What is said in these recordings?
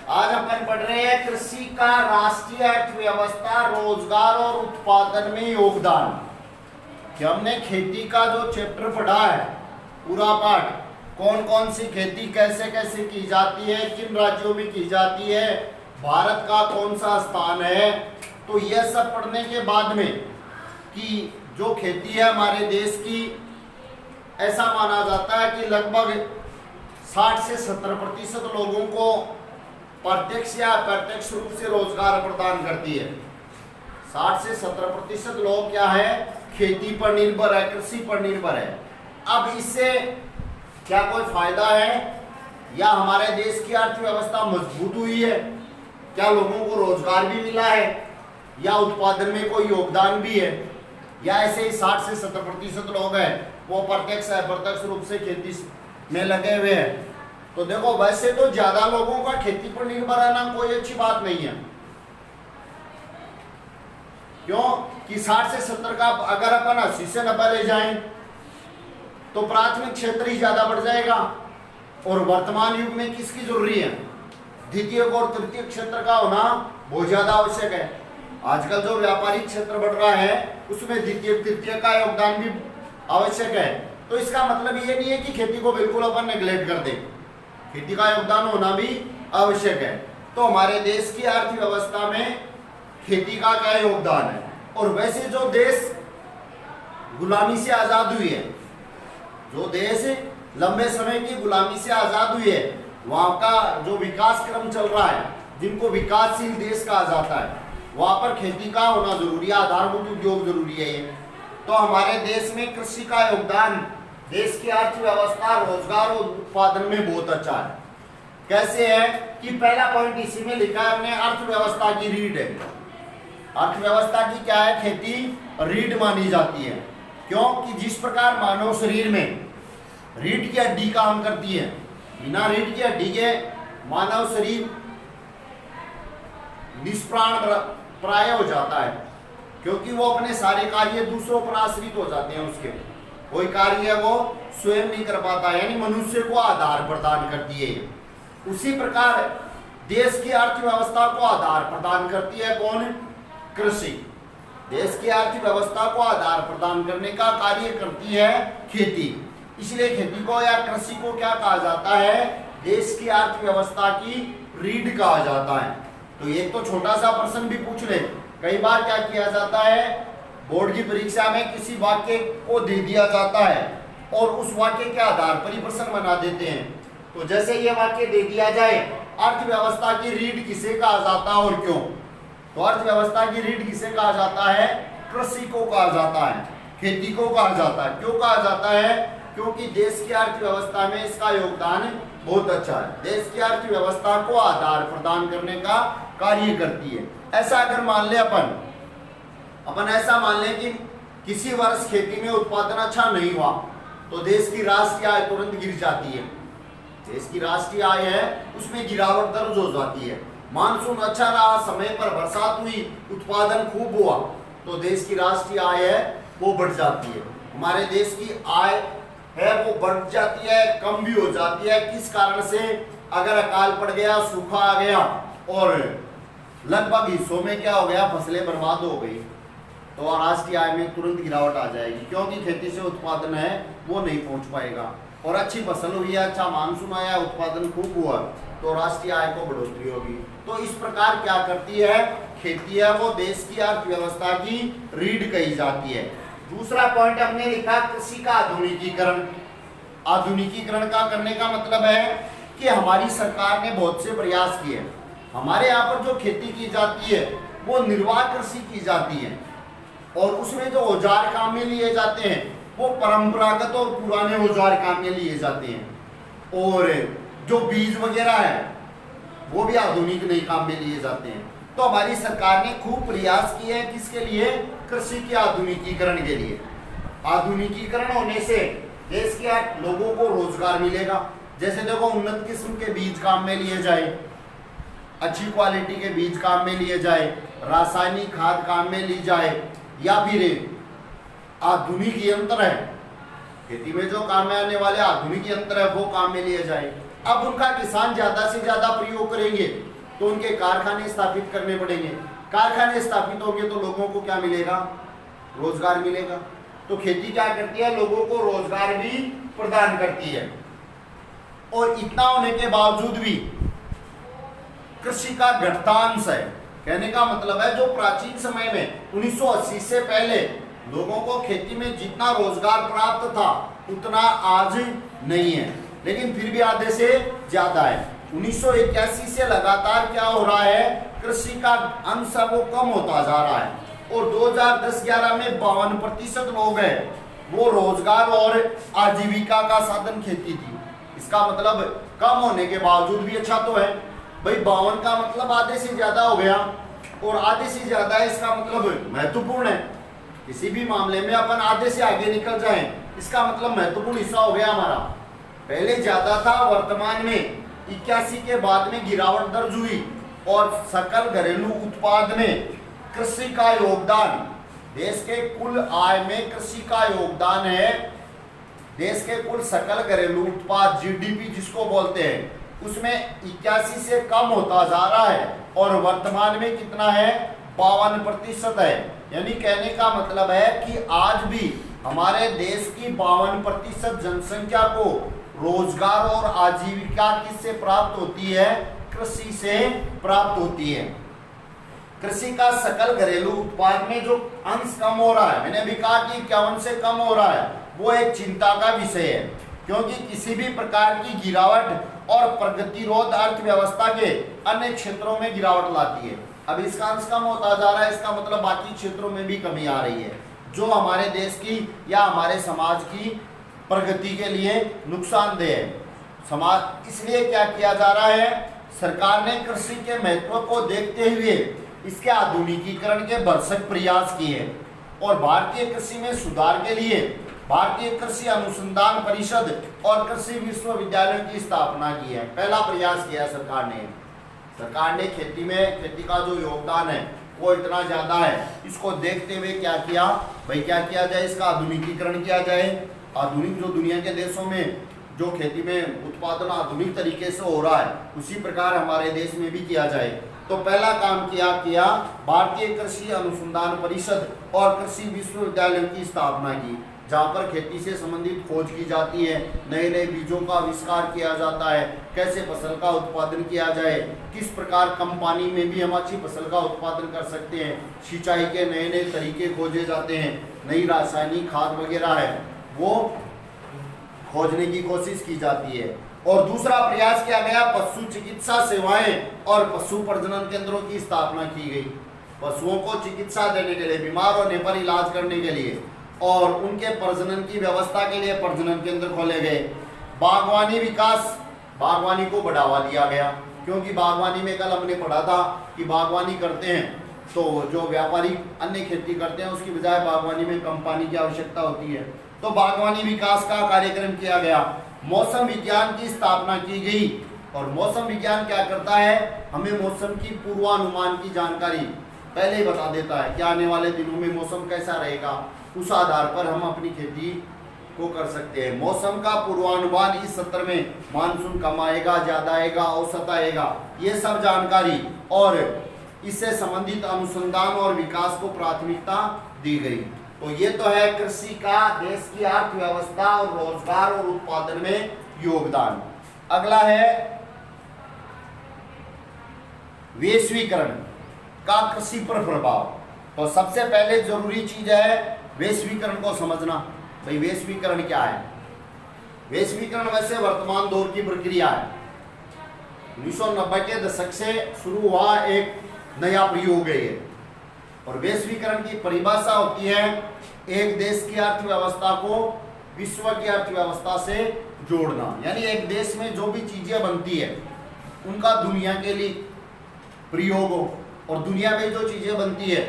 आज अपन पढ़ रहे हैं कृषि का राष्ट्रीय अर्थव्यवस्था, रोजगार और उत्पादन में योगदान। कि हमने खेती का जो चैप्टर पढ़ा है, पूरा पाठ, कौन कौन सी खेती कैसे कैसे की जाती है, किन राज्यों में की जाती है, भारत का कौन सा स्थान है, तो यह सब पढ़ने के बाद में कि जो खेती है हमारे देश की, ऐसा माना जाता है कि लगभग 60 से 70% लोगों को प्रत्यक्ष या अप्रत्यक्ष रूप से रोजगार प्रदान करती है। 60 से 70% लोग क्या है, खेती पर निर्भर है, कृषि पर निर्भर है। अब इससे क्या कोई फायदा है या हमारे देश की अर्थव्यवस्था मजबूत हुई है, क्या लोगों को रोजगार भी मिला है या उत्पादन में कोई योगदान भी है, या ऐसे ही 60 से 70% लोग हैं वो प्रत्यक्ष अप्रत्यक्ष रूप से खेती में लगे हुए हैं। तो देखो, वैसे तो ज्यादा लोगों का खेती पर निर्भर रहना कोई अच्छी बात नहीं है। क्यों कि 60 से 70 का अगर अपन 80 से 90 ले जाएं तो प्राथमिक क्षेत्र ही ज्यादा बढ़ जाएगा। और वर्तमान युग में किसकी जरूरी है, द्वितीय और तृतीय क्षेत्र का होना बहुत ज्यादा आवश्यक है। आजकल जो व्यापारिक क्षेत्र बढ़ रहा है उसमें द्वितीय तृतीय का योगदान भी आवश्यक है। तो इसका मतलब ये नहीं है कि खेती को बिल्कुल अपन नेग्लेक्ट कर दें, खेती का योगदान होना भी आवश्यक है। तो हमारे देश की अर्थव्यवस्था में खेती का क्या योगदान है। और वैसे जो देश गुलामी से आजाद हुई है, जो देश लंबे समय की गुलामी से आजाद हुई है, वहां का जो विकास क्रम चल रहा है, जिनको विकासशील देश कहा जाता है, वहां पर खेती का होना जरूरी है, आधारभूत उद्योग जरूरी है ये। तो हमारे देश में कृषि का योगदान देश की अर्थव्यवस्था, रोजगार और उत्पादन में बहुत अच्छा है। कैसे है कि पहला पॉइंट इसी में लिखा है हमने, अर्थव्यवस्था की रीढ़ है। अर्थव्यवस्था की क्या है, खेती रीढ़ मानी जाती है। क्यों कि जिस प्रकार मानव शरीर में रीढ़ की हड्डी काम करती है, बिना रीढ़ की हड्डी के मानव शरीर निष्प्राण प्राय हो जाता है, क्योंकि वो अपने सारे कार्य दूसरों पर आश्रित हो जाते हैं। उसके कोई कार्य वो स्वयं नहीं कर पाता, यानी मनुष्य को आधार प्रदान करती है। उसी प्रकार देश की अर्थव्यवस्था को आधार प्रदान करती है कौन, कृषि। देश की अर्थव्यवस्था को आधार प्रदान करने का कार्य करती है खेती। इसलिए खेती को या कृषि को क्या कहा जाता है, देश की अर्थव्यवस्था की रीढ़ कहा जाता है। तो एक तो छोटा सा प्रश्न भी पूछ ले, कई बार क्या किया जाता है, बोर्ड की परीक्षा में किसी वाक्य को दे दिया जाता है और उस वाक्य के आधार पर ही प्रश्न बना देते हैं। तो जैसे ये वाक्य दे दिया जाए, अर्थव्यवस्था की रीढ़ किसे कहा जाता है और क्यों, तो अर्थव्यवस्था की रीढ़ किसे कहा जाता है, कृषि को कहा जाता है, खेती को कहा जाता है। क्यों कहा जाता है, क्योंकि देश की अर्थव्यवस्था में इसका योगदान बहुत अच्छा है। देश की अर्थव्यवस्था को आधार प्रदान करने का कार्य करती है। ऐसा अगर मान ले अपन ऐसा मान लें कि किसी वर्ष खेती में उत्पादन अच्छा नहीं हुआ तो देश की राष्ट्रीय आय तुरंत गिर जाती है। देश की राष्ट्रीय आय है उसमें गिरावट दर्ज हो जाती है। मानसून अच्छा रहा, समय पर बरसात हुई, उत्पादन खूब हुआ, तो देश की राष्ट्रीय आय है वो बढ़ जाती है। हमारे देश की आय है वो बढ़ जाती है, कम भी हो जाती है। किस कारण से, अगर अकाल पड़ गया, सूखा आ गया और लगभग हिस्सों में क्या हो गया, फसलें बर्बाद हो गई, तो राष्ट्रीय आय में तुरंत गिरावट आ जाएगी, क्योंकि खेती से उत्पादन है वो नहीं पहुंच पाएगा। और अच्छी फसल हुई है, अच्छा मानसून आया, उत्पादन खूब हुआ, तो राष्ट्रीय आय को बढ़ोतरी होगी। तो इस प्रकार क्या करती है, खेती है वो देश की अर्थव्यवस्था की रीढ़ कही जाती है। दूसरा पॉइंट हमने लिखा, कृषि का आधुनिकीकरण। आधुनिकीकरण का करने का मतलब है कि हमारी सरकार ने बहुत से प्रयास किए। हमारे यहाँ पर जो खेती की जाती है वो निर्वाह कृषि की जाती है, और उसमें जो औजार काम में लिए जाते हैं वो परंपरागत और पुराने औजार काम में लिए जाते हैं, और जो बीज वगैरह है वो भी आधुनिक नए काम में लिए जाते हैं। तो हमारी सरकार ने खूब प्रयास किए हैं किसके लिए, कृषि के आधुनिकीकरण के लिए। आधुनिकीकरण होने से देश के लोगों को रोजगार मिलेगा। जैसे देखो, उन्नत किस्म के बीज काम में लिए जाए, अच्छी क्वालिटी के बीज काम में लिए जाए, रासायनिक खाद काम में ली जाए, या फिर आधुनिक यंत्र है, खेती में जो काम में आने वाले आधुनिक यंत्र है वो काम में लिए जाए। अब उनका किसान ज्यादा से ज्यादा प्रयोग करेंगे तो उनके कारखाने स्थापित करने पड़ेंगे। कारखाने स्थापित होंगे तो लोगों को क्या मिलेगा? रोजगार मिलेगा। तो खेती क्या करती है? लोगों को रोजगार भी प्रदान करती है। और इतना होने के बावजूद भी कृषि का घटतांश है। कहने का मतलब है जो प्राचीन समय में 1980 से पहले लोगों को खेती में जितना रोजगार प्राप्त था उतना आज नहीं है, लेकिन फिर भी आधे से ज्यादा है। 1981 से लगातार क्या हो रहा है? कृषि का अंश वो कम होता जा रहा है और 2010-11 में 52% लोग हैं वो रोजगार और आजीविका का साधन खेती थी। इसका मतलब कम होने के बावजूद भी अच्छा तो है भाई। 52 का मतलब आधे से ज्यादा हो गया और आधे से ज्यादा है, इसका मतलब महत्वपूर्ण है। किसी भी मामले में अपन आधे से आगे निकल जाएं, इसका मतलब महत्वपूर्ण हिस्सा हो गया हमारा। पहले ज्यादा था, वर्तमान में 81 के बाद में गिरावट दर्ज हुई और सकल घरेलू उत्पाद में कृषि का योगदान, देश के कुल आय में कृषि का योगदान है, देश के कुल सकल घरेलू उत्पाद जीडीपी जिसको बोलते हैं, उसमें 81 से कम होता जा रहा है और वर्तमान में कितना है? 52% है। यानी कहने का मतलब है कि आज भी हमारे देश की 52% जनसंख्या को रोजगार और आजीविका किससे प्राप्त होती है? कृषि से प्राप्त होती है। कृषि का सकल घरेलू उत्पाद में जो अंश कम हो रहा है, मैंने अभी कहा कि 51 से कम हो रहा है, वो एक चिंता का विषय है, क्योंकि किसी भी प्रकार की गिरावट और प्रगतिरोध अर्थव्यवस्था के अन्य क्षेत्रों में गिरावट लाती है। अब इसका अंश कम होता जा रहा है, इसका मतलब बाकी क्षेत्रों में भी कमी आ रही है, जो हमारे देश की या हमारे समाज की प्रगति के लिए नुकसानदेह है। समाज इसलिए क्या किया जा रहा है? सरकार ने कृषि के महत्व को देखते हुए इसके आधुनिकीकरण के भरसक प्रयास किए और भारतीय कृषि में सुधार के लिए भारतीय कृषि अनुसंधान परिषद और कृषि विश्वविद्यालय की स्थापना की है। पहला प्रयास किया सरकार ने खेती का जो योगदान है वो इतना ज्यादा है, इसको देखते हुए क्या किया भाई, क्या किया जाए? इसका आधुनिकीकरण किया जाए। आधुनिक जो दुनिया के देशों में जो खेती में उत्पादन आधुनिक तरीके से हो रहा है, उसी प्रकार हमारे देश में भी किया जाए। तो पहला काम किया भारतीय कृषि अनुसंधान परिषद और कृषि विश्वविद्यालय की स्थापना की, जहाँ पर खेती से संबंधित खोज की जाती है, नए नए बीजों का आविष्कार किया जाता है, कैसे फसल का उत्पादन किया जाए, किस प्रकार कम पानी में भी हम अच्छी फसल का उत्पादन कर सकते हैं, सिंचाई के नए नए तरीके खोजे जाते हैं, नई रासायनिक खाद वगैरह है वो खोजने की कोशिश की जाती है। और दूसरा प्रयास किया गया पशु चिकित्सा सेवाएं और पशु प्रजनन केंद्रों की स्थापना की गई। पशुओं को चिकित्सा देने के लिए, बीमार होने पर इलाज करने के लिए और उनके प्रजनन की व्यवस्था के लिए प्रजनन केंद्र खोले गए। बागवानी विकास, बागवानी को बढ़ावा दिया गया, क्योंकि बागवानी में कल हमने पढ़ा था कि बागवानी करते हैं तो जो व्यापारी अन्य खेती करते हैं उसकी बजाय बागवानी में कम पानी की आवश्यकता होती है, तो बागवानी विकास का कार्यक्रम किया गया। मौसम विज्ञान की स्थापना की गई और मौसम विज्ञान क्या करता है? हमें मौसम की पूर्वानुमान की जानकारी पहले ही बता देता है कि आने वाले दिनों में मौसम कैसा रहेगा, उस आधार पर हम अपनी खेती को कर सकते हैं। मौसम का पूर्वानुमान इस सत्र में मानसून कम आएगा, ज्यादा आएगा, औसत आएगा, ये सब जानकारी और इससे संबंधित अनुसंधान और विकास को प्राथमिकता दी गई। तो ये तो है कृषि का देश की अर्थव्यवस्था और रोजगार और उत्पादन में योगदान। अगला है वैश्वीकरण का कृषि पर प्रभाव। तो सबसे पहले जरूरी चीज है वैश्वीकरण को समझना। भाई वैश्वीकरण क्या है? वैश्वीकरण वैसे वर्तमान दौर की प्रक्रिया है। 1990 के दशक से शुरू हुआ एक नया प्रयोग है ये। और वैश्वीकरण की परिभाषा होती है एक देश की अर्थव्यवस्था को विश्व की अर्थव्यवस्था से जोड़ना। यानी एक देश में जो भी चीजें बनती है उनका दुनिया के लिए प्रयोग हो और दुनिया में जो चीजें बनती है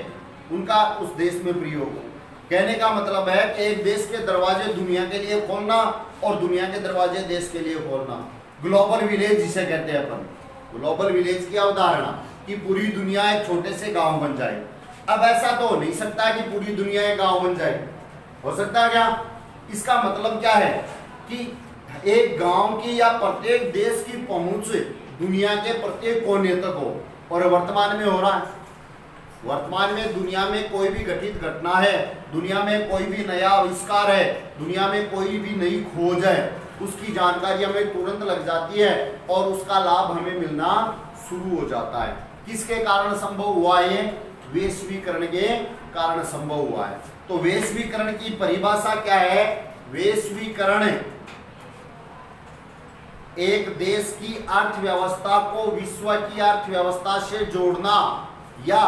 उनका उस देश में प्रयोग हो। कहने का मतलब है कि एक देश के दरवाजे दुनिया के लिए खोलना और दुनिया के दरवाजे देश के लिए खोलना। ग्लोबल विलेज जिसे कहते हैं अपन, ग्लोबल विलेज की अवधारणा कि पूरी दुनिया एक छोटे से गांव बन जाए। अब ऐसा तो हो नहीं सकता कि पूरी दुनिया एक गांव बन जाए, हो सकता है क्या? इसका मतलब क्या है कि एक गांव की या प्रत्येक देश की पहुंच दुनिया के प्रत्येक कोने तक हो। और वर्तमान में हो रहा है। वर्तमान में दुनिया में कोई भी घटित घटना है, दुनिया में कोई भी नया आविष्कार है, दुनिया में कोई भी नई खोज है, उसकी जानकारी हमें तुरंत लग जाती है और उसका लाभ हमें मिलना शुरू हो जाता है। किसके कारण संभव हुआ ये? वैश्वीकरण के कारण संभव हुआ है। तो वैश्वीकरण की परिभाषा क्या है? वैश्वीकरण एक देश की अर्थव्यवस्था को विश्व की अर्थव्यवस्था से जोड़ना या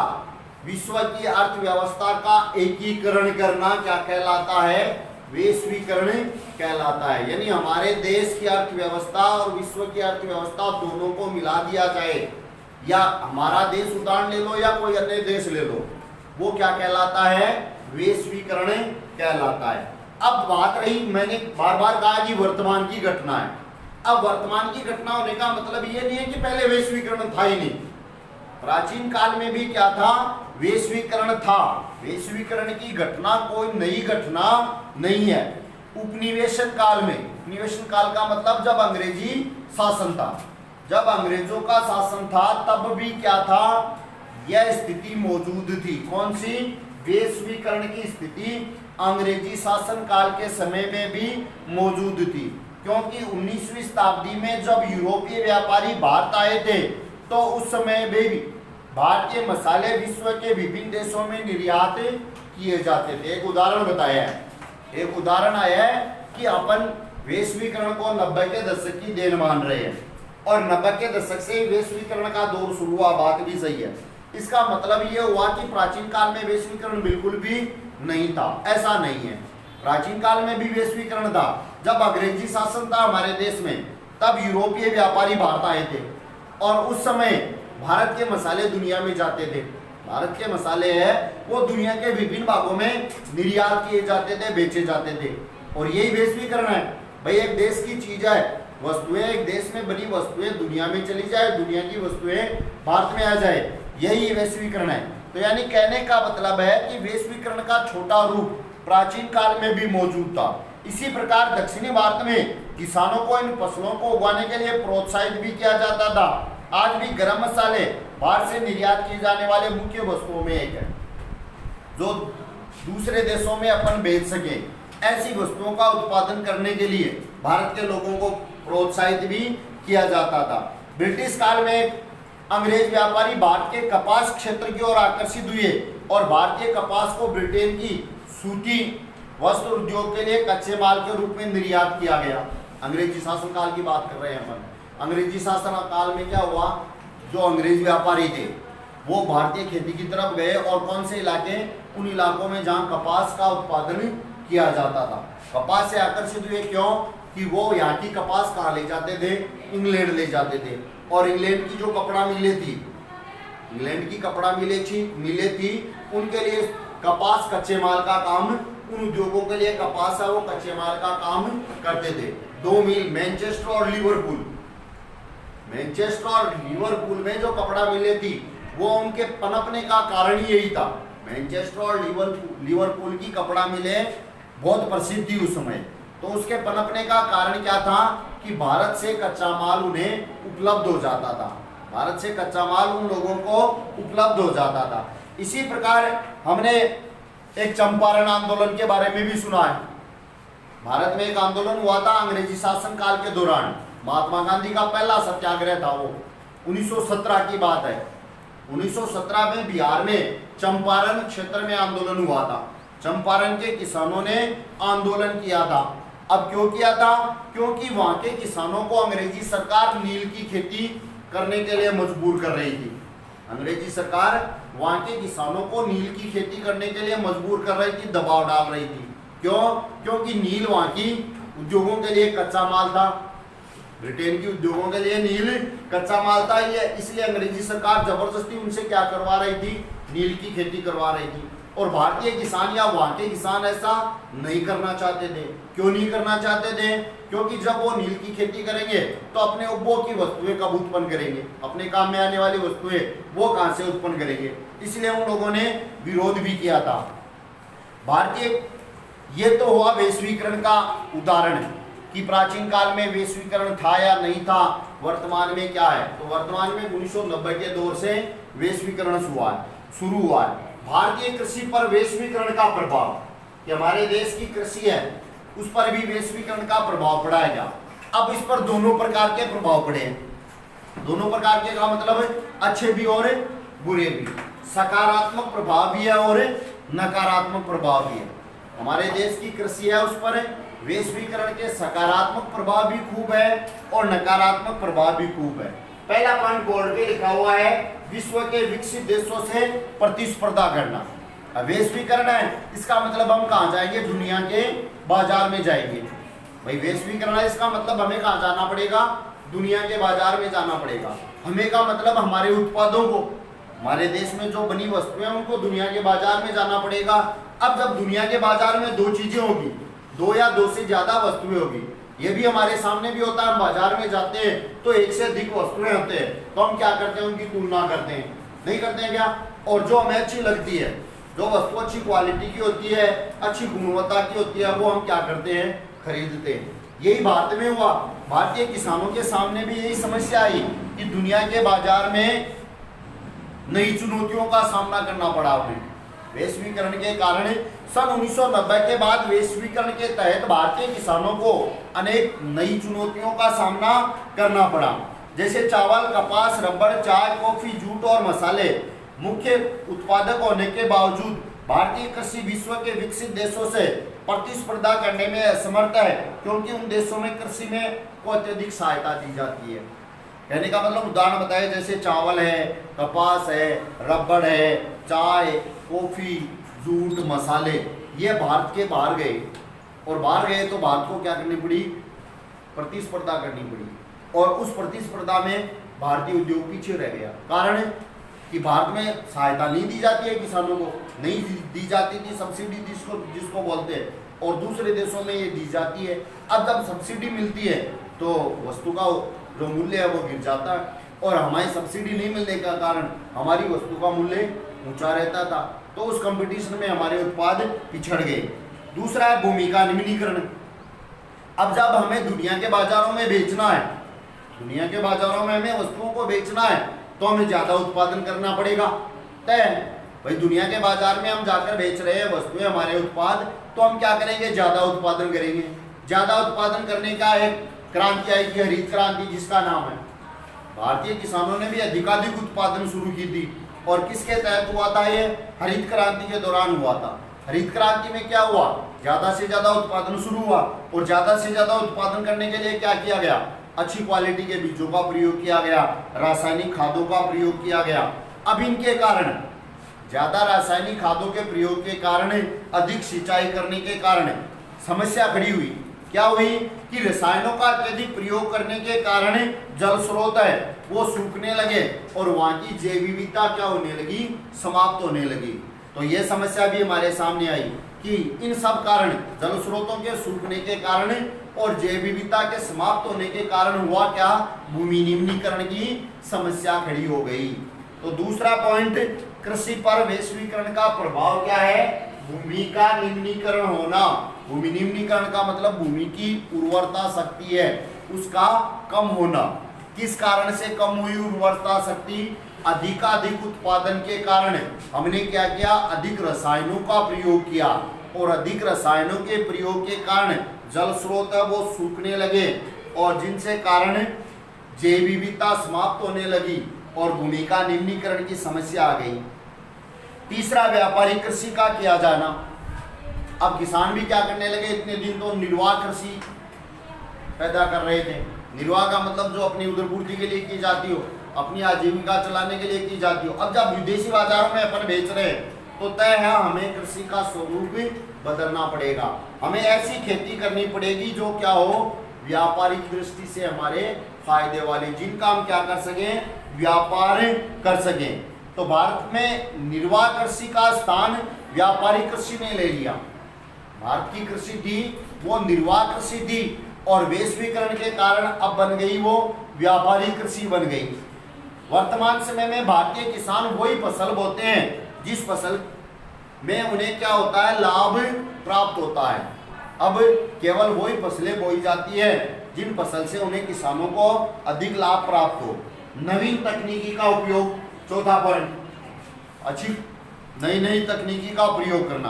विश्व की अर्थव्यवस्था का एकीकरण करना क्या कहलाता है? वैश्वीकरण कहलाता है। यानी हमारे देश की अर्थव्यवस्था और विश्व की अर्थव्यवस्था दोनों को मिला दिया जाए, या हमारा देश उदाहरण ले लो या कोई अन्य देश ले लो, वो क्या कहलाता है? वैश्वीकरण कहलाता है। अब बात रही, मैंने बार बार कहा कि वर्तमान की घटना है। अब वर्तमान की घटना होने का मतलब ये नहीं है कि पहले वैश्वीकरण था ही नहीं। प्राचीन काल में भी क्या था? वैश्वीकरण था। वैश्वीकरण की घटना कोई नई घटना नहीं है। उपनिवेशन काल में, उपनिवेशन काल का मतलब जब अंग्रेजी शासन था, जब अंग्रेजों का शासन था, तब भी क्या था? यह स्थिति मौजूद थी। कौन सी? वैश्वीकरण की स्थिति अंग्रेजी शासन काल के समय में भी मौजूद थी। क्योंकि 19वीं शताब्दी में जब यूरोपीय व्यापारी भारत आए थे, तो उस समय में भी भारतीय मसाले विश्व के विभिन्न देशों में निर्यात किए जाते थे। एक उदाहरण बताया है, एक उदाहरण आया है कि अपन वैश्वीकरण को 90 के दशक की देन मान रहे हैं और 90 के दशक से वैश्वीकरण का दौर शुरू हुआ। बात भी सही है। इसका मतलब यह हुआ कि प्राचीन काल में वैश्वीकरण बिल्कुल भी नहीं था, ऐसा नहीं है। प्राचीन काल में भी वैश्वीकरण था। जब अंग्रेजी शासन था हमारे देश में, तब यूरोपीय व्यापारी भारत आए थे और उस समय भारत के मसाले दुनिया में जाते थे। भारत के मसाले है वो दुनिया के विभिन्न भागों में निर्यात किए जाते थे, बेचे जाते थे। और यही वैश्वीकरण है। भाई एक देश की चीज है, वस्तुएं, एक देश में बनी वस्तुएं दुनिया में चली जाए, दुनिया की वस्तुएं भारत में आ जाए, यही वैश्वीकरण है। तो यानी कहने का मतलब है कि वैश्वीकरण का छोटा रूप प्राचीन काल में भी मौजूद था। इसी प्रकार दक्षिणी भारत में किसानों को इन फसलों को उगाने के लिए प्रोत्साहित भी किया जाता था। आज भी गरम मसाले बाहर से निर्यात किए जाने वाले मुख्य वस्तुओं में एक है, जो दूसरे देशों में अपन बेच सके। ऐसी वस्तुओं का उत्पादन करने के लिए भारत के लोगों को प्रोत्साहित भी किया जाता था। ब्रिटिश काल में अंग्रेज व्यापारी भारत के कपास क्षेत्र की ओर आकर्षित हुए और भारतीय कपास को ब्रिटेन की सूती वस्त्र उद्योग के लिए कच्चे माल के रूप में निर्यात किया गया। अंग्रेजी शासन काल की बात कर रहे हैं अपन। अंग्रेजी शासन काल में क्या हुआ? जो अंग्रेज व्यापारी थे वो भारतीय खेती की तरफ गए और कौन से इलाके? उन इलाकों में जहां कपास का उत्पादन किया जाता था। कपास से आकर्षित हुए क्यों? कि वो यहाँ की कपास कहाँ ले जाते थे? इंग्लैंड ले जाते थे। और इंग्लैंड की जो कपड़ा मिलें थी, इंग्लैंड की कपड़ा मिले थी, उनके लिए कपास कच्चे माल का काम, उन उद्योगों के लिए कपास है वो कच्चे माल का काम करते थे। दो मिल मैनचेस्टर और लिवरपूल, मैनचेस्टर और लिवरपूल में जो कपड़ा मिले थी वो उनके पनपने का कारण ही यही था। मैनचेस्टर और लिवरपूल की कपड़ा मिले बहुत प्रसिद्ध थी उस समय। तो उसके पनपने का कारण क्या था? कि भारत से कच्चा माल उन्हें उपलब्ध हो जाता था। भारत से कच्चा माल उन लोगों को उपलब्ध हो जाता था। इसी प्रकार हमने एक चंपारण आंदोलन के बारे में भी सुना है। भारत में एक आंदोलन हुआ था अंग्रेजी शासन काल के दौरान। महात्मा गांधी का पहला सत्याग्रह था, वो 1917 की बात है। 1917 में बिहार में चंपारण क्षेत्र में आंदोलन हुआ था। चंपारण के किसानों ने आंदोलन किया था। अब क्यों किया था? क्योंकि वहां के किसानों को अंग्रेजी सरकार नील की खेती करने के लिए मजबूर कर रही थी। अंग्रेजी सरकार वहां के किसानों को नील की खेती करने के लिए मजबूर कर रही थी, दबाव डाल रही थी। क्यों? क्योंकि नील वहां की उद्योगों के लिए कच्चा माल था। ब्रिटेन की उद्योगों के लिए नील कच्चा माल था, ये इसलिए अंग्रेजी सरकार जबरदस्ती उनसे क्या करवा रही थी? नील की खेती करवा रही थी। और भारतीय किसान या वहां के किसान ऐसा नहीं करना चाहते थे। क्यों नहीं करना चाहते थे? क्योंकि जब वो नील की खेती करेंगे तो अपने उपभोग की वस्तुएं कब उत्पन्न करेंगे? अपने काम में आने वाली वस्तुएं वो कहां से उत्पन्न करेंगे? इसलिए उन लोगों ने विरोध भी किया था। भारतीय, ये तो हुआ वैश्वीकरण का उदाहरण। कि प्राचीन काल में वैश्वीकरण था या नहीं था, वर्तमान में क्या है। तो वर्तमान में 1990 के दौर से वैश्वीकरण शुरू हुआ है। भारतीय कृषि पर वैश्वीकरण का प्रभाव, कि हमारे देश की कृषि है उस पर भी वैश्वीकरण का प्रभाव पड़ा है क्या। अब इस पर दोनों प्रकार के प्रभाव पड़े हैं। दोनों प्रकार के का मतलब अच्छे भी और बुरे भी, सकारात्मक प्रभाव भी है और नकारात्मक प्रभाव भी है। हमारे देश की कृषि है उस पर वैश्वीकरण के सकारात्मक प्रभाव भी खूब है और नकारात्मक प्रभाव भी खूब है। पहला पॉइंट बोर्ड पे लिखा हुआ है, विश्व के विकसित देशों से प्रतिस्पर्धा करना। वैश्वीकरण है, इसका मतलब हम कहाँ जाएंगे, दुनिया के बाजार में जाएंगे। भाई वैश्वीकरण है, इसका मतलब हमें कहाँ जाना पड़ेगा, दुनिया के बाजार में जाना पड़ेगा। हमें का मतलब हमारे उत्पादों को, हमारे देश में जो बनी वस्तुएं उनको दुनिया के बाजार में जाना पड़ेगा। अब जब दुनिया के बाजार में दो चीजें होगी, दो या दो से ज्यादा वस्तुएं होगी, ये भी हमारे सामने भी होता है। हम बाजार में जाते हैं तो एक से अधिक वस्तुएं होते हैं, तो हम क्या करते हैं, उनकी तुलना करते हैं, नहीं करते हैं क्या। और जो हमें अच्छी लगती है, जो वस्तु अच्छी क्वालिटी की होती है, अच्छी गुणवत्ता की होती है, वो हम क्या करते हैं, खरीदते हैं। यही भारत में हुआ। भारतीय किसानों के सामने भी यही समस्या आई कि दुनिया के बाजार में नई चुनौतियों का सामना करना पड़ा उन्हें वैश्वीकरण के कारण। सन 1990 के बाद वैश्वीकरण के तहत भारतीय किसानों को अनेक नई चुनौतियों का सामना करना पड़ा, जैसे चावल, कपास, रबड़, चाय, कॉफी, जूट और मसाले मुख्य उत्पादक होने के बावजूद भारतीय कृषि विश्व के विकसित देशों से प्रतिस्पर्धा करने में असमर्थ है, क्योंकि उन देशों में कृषि में को अत्यधिक सहायता दी जाती है। कहने का मतलब उदाहरण बताए, जैसे चावल है, कपास है, रबड़ है, चाय, कॉफी, जूट, मसाले, ये भारत के बाहर गए, और बाहर गए तो भारत को क्या करनी पड़ी, प्रतिस्पर्धा करनी पड़ी। और उस प्रतिस्पर्धा में भारतीय उद्योग पीछे रह गया। कारण कि भारत में सहायता नहीं दी जाती है किसानों को, नहीं दी जाती थी सब्सिडी जिसको बोलते हैं, और दूसरे देशों में ये दी जाती है। अब जब सब्सिडी मिलती है तो वस्तु का जो मूल्य है वो गिर जाता है, और हमारी सब्सिडी नहीं मिलने का कारण हमारी वस्तु का मूल्य ऊंचा रहता था, तो उस कंपटीशन में हमारे उत्पाद पिछड़ गए। दूसरा है भूमि का निम्नीकरण। अब जब हमें दुनिया के बाजारों में बेचना है, दुनिया के बाजारों में हमें वस्तुओं को बेचना है, तो हमें ज्यादा उत्पादन करना पड़ेगा। तय भाई दुनिया के बाजार में हम जाकर बेच रहे हैं वस्तुएं, हमारे उत्पाद, तो हम क्या करेंगे, ज्यादा उत्पादन करेंगे। ज्यादा उत्पादन करने का एक क्रांति आई थी, हरित क्रांति, जिसका नाम है। भारतीय किसानों ने भी अधिकाधिक उत्पादन शुरू की थी, और किसके तहत हुआ था ये, हरित क्रांति के दौरान हुआ था। हरित क्रांति में क्या हुआ, ज्यादा से ज्यादा उत्पादन शुरू हुआ, और ज्यादा से ज्यादा उत्पादन करने के लिए क्या किया गया, अच्छी क्वालिटी के बीजों का प्रयोग किया गया, रासायनिक खादों का प्रयोग किया गया। अब इनके कारण, ज्यादा रासायनिक खादों के प्रयोग के कारण, अधिक सिंचाई करने के कारण समस्या खड़ी हुई। क्या हुई कि रसायनों का अत्यधिक प्रयोग करने के कारण जल स्रोत है वो सूखने लगे, और वहां की जैव विविधता क्या होने लगी, समाप्त होने लगी। तो ये समस्या भी हमारे सामने आई कि इन सब कारण, जल स्रोतों के सूखने के कारण और जैव विविधता के समाप्त होने के कारण हुआ क्या, भूमि निम्नीकरण की समस्या खड़ी हो गई। तो दूसरा पॉइंट, कृषि पर वैश्वीकरण का प्रभाव क्या है, भूमि का निम्नीकरण होना। भूमि निम्नीकरण का मतलब भूमि की उर्वरता शक्ति है उसका कम होना। किस कारण से कम हुई उर्वरता शक्ति, अधिकाधिक उत्पादन के कारण हमने क्या किया, अधिक रसायनों का प्रयोग किया, और अधिक रसायनों के प्रयोग के कारण जल स्रोत है वो सूखने लगे, और जिनसे कारण जैव विविधता समाप्त होने लगी और भूमि का निम्नीकरण की समस्या आ गई। तीसरा, व्यापारिक कृषि का किया जाना। अब किसान भी क्या करने लगे, इतने दिन तो निर्वाह कृषि पैदा कर रहे थे। निर्वाह का मतलब जो अपनी उदरपूर्ति के लिए की जाती हो, अपनी आजीविका चलाने के लिए की जाती हो। अब जब विदेशी बाजारों में अपन बेच रहे हैं तो तय है हमें कृषि का स्वरूप बदलना पड़ेगा। हमें ऐसी खेती करनी पड़ेगी जो क्या हो, व्यापारिक दृष्टि से हमारे फायदे वाली, जिनका हम क्या कर सकें, व्यापार कर सकें। तो भारत में निर्वाह कृषि का स्थान व्यापारिक कृषि ने ले लिया। भारत की कृषि थी वो निर्वाह कृषि थी, और वैश्वीकरण के कारण अब बन गई वो व्यापारिक कृषि बन गई। वर्तमान समय में भारतीय किसान वही फसल बोते हैं जिस फसल में उन्हें क्या होता है, लाभ प्राप्त होता है। अब केवल वही फसलें बोई जाती है जिन फसल से उन्हें किसानों को अधिक लाभ प्राप्त हो। नवीन तकनीकी का उपयोग, चौथा पॉइंट, अच्छी नई नई तकनीकी का प्रयोग करना।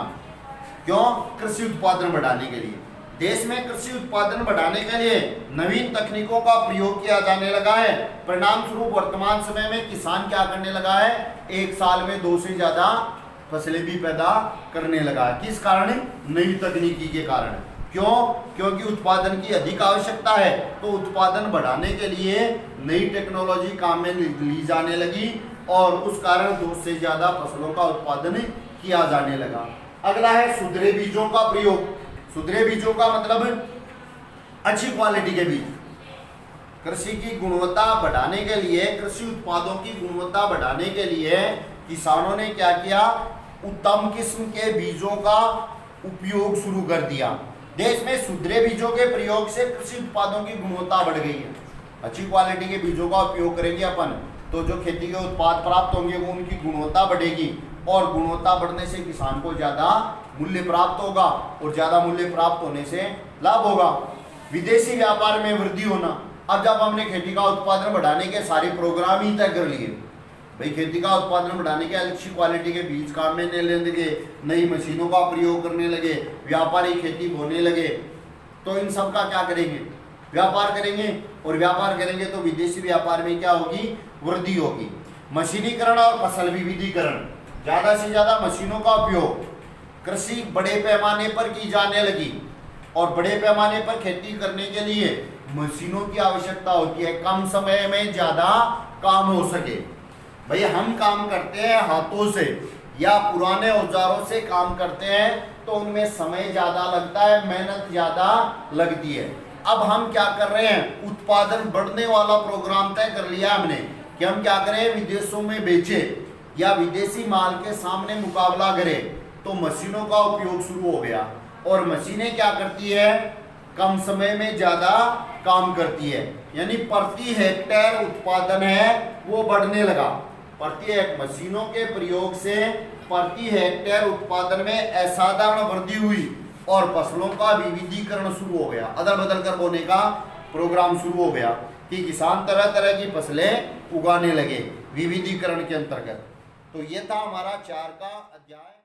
क्यों? कृषि उत्पादन बढ़ाने के लिए। देश में कृषि उत्पादन बढ़ाने के लिए नवीन तकनीकों का प्रयोग किया जाने लगा है। परिणाम स्वरूप वर्तमान समय में किसान क्या करने लगा है? एक साल में 2 से ज्यादा फसलें भी पैदा करने लगा है। किस कारण? नई तकनीकी के कारण। क्यों? क्योंकि उत्पादन की अधिक आवश्यकता है, तो उत्पादन बढ़ाने के लिए नई टेक्नोलॉजी काम में ली जाने लगी और उस कारण 2 से ज्यादा फसलों का उत्पादन किया जाने लगा। अगला है सुधरे बीजों का प्रयोग। सुधरे बीजों का मतलब अच्छी क्वालिटी के बीज। कृषि की गुणवत्ता बढ़ाने के लिए, कृषि उत्पादों की गुणवत्ता बढ़ाने के लिए किसानों ने क्या किया? उत्तम किस्म के बीजों का उपयोग शुरू कर दिया। देश में सुधरे बीजों के प्रयोग से कृषि उत्पादों की गुणवत्ता बढ़ गई है। अच्छी क्वालिटी के बीजों का उपयोग करेंगे अपन, तो जो खेती के उत्पाद प्राप्त होंगे वो उनकी गुणवत्ता बढ़ेगी और गुणवत्ता बढ़ने से किसान को ज्यादा मूल्य प्राप्त होगा और ज्यादा मूल्य प्राप्त होने से लाभ होगा। विदेशी व्यापार में वृद्धि होना। अब जब हमने खेती का उत्पादन बढ़ाने के सारे प्रोग्राम ही तय कर लिए, भाई खेती का उत्पादन बढ़ाने के अच्छी क्वालिटी के बीज काम में लेने लगे, नई मशीनों का प्रयोग करने लगे, व्यापारी खेती बोने लगे, तो इन सब का क्या करेंगे? व्यापार करेंगे और व्यापार करेंगे तो विदेशी व्यापार में क्या होगी? वृद्धि होगी। मशीनीकरण और फसल विविधीकरण। ज्यादा से ज्यादा मशीनों का उपयोग कृषि बड़े पैमाने पर की जाने लगी और बड़े पैमाने पर खेती करने के लिए मशीनों की आवश्यकता होती है, कम समय में ज्यादा काम हो सके। भाई हम काम करते हैं हाथों से या पुराने औजारों से काम करते हैं तो उनमें समय ज्यादा लगता है, मेहनत ज्यादा लगती है। अब हम क्या कर रहे हैं? उत्पादन बढ़ने वाला प्रोग्राम तय कर लिया हमने कि हम क्या करें? विदेशों में बेचे या विदेशी माल के सामने मुकाबला करें, तो मशीनों का उपयोग शुरू हो गया और मशीनें क्या करती है? कम समय में ज्यादा काम करती है, यानी प्रति हेक्टेयर उत्पादन है वो बढ़ने लगा। प्रति मशीनों के प्रयोग से प्रति हेक्टेयर उत्पादन में असाधारण वृद्धि हुई और फसलों का विविधीकरण शुरू हो गया, अदल बदल कर बोने का प्रोग्राम शुरू हो गया कि किसान तरह तरह की फसलें उगाने लगे विविधीकरण के अंतर्गत। तो ये था हमारा 4 का अध्याय।